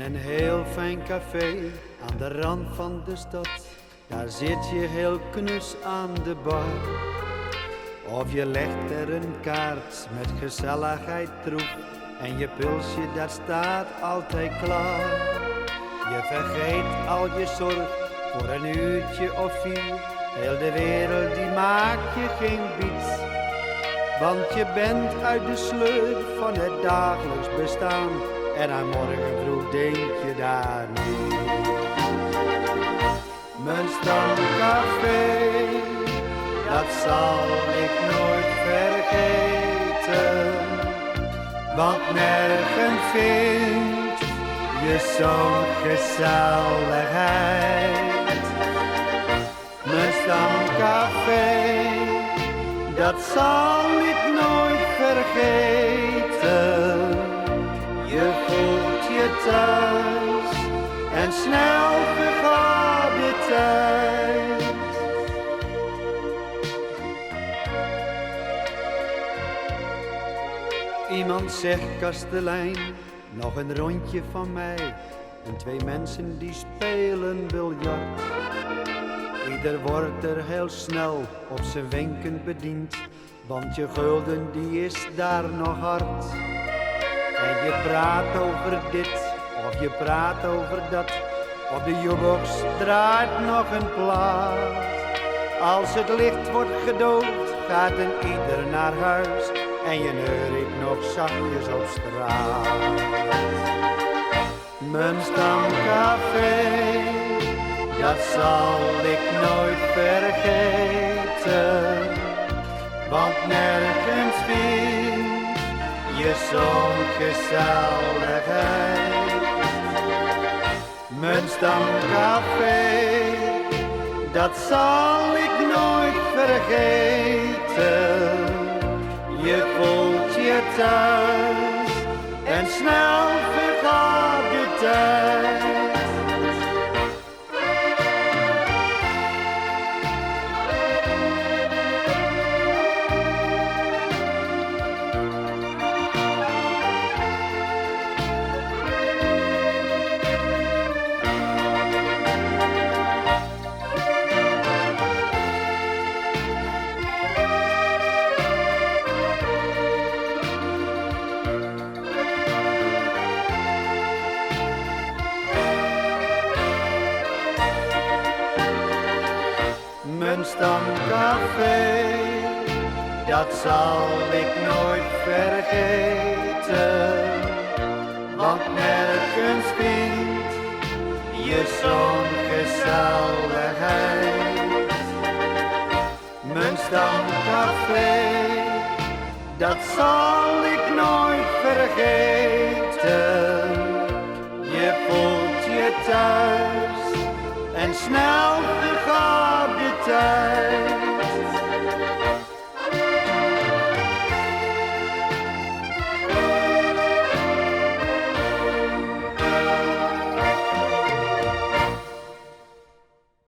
een heel fijn café aan de rand van de stad. Daar zit je heel knus aan de bar. Of je legt er een kaart met gezelligheid troep. En je pulsje, dat staat altijd klaar. Je vergeet al je zorg voor een uurtje of 4. Heel de wereld die maakt je geen biet. Want je bent uit de sleur van het dagelijks bestaan. En aan morgen vroeg denk je daar niet. Mijn stamcafé, dat zal ik nooit vergeten. Want nergens vind je zo'n gezelligheid. Mijn stamcafé, dat zal ik nooit vergeten. Je voelt je thuis en snel vergaat de tijd. Iemand zegt kastelein, nog een rondje van mij. En 2 mensen die spelen biljart. Ieder wordt er heel snel op zijn wenken bediend. Want je gulden die is daar nog hard. En je praat over dit, of je praat over dat. Op de jukebox draait nog een plaat. Als het licht wordt gedoofd, gaat een ieder naar huis. En je neuriet nog zachtjes op straat. Mijn stamcafé, dat zal ik nooit vergeten. Want nergens vind je zo'n gezelligheid. Mijn stamcafé, dat zal ik nooit vergeten. Je voelt je thuis en snel vergaat de tijd. Mijn stamcafé, dat zal ik nooit vergeten. Want nergens vind je zo'n gezelligheid. Mijn stamcafé, dat zal ik nooit vergeten.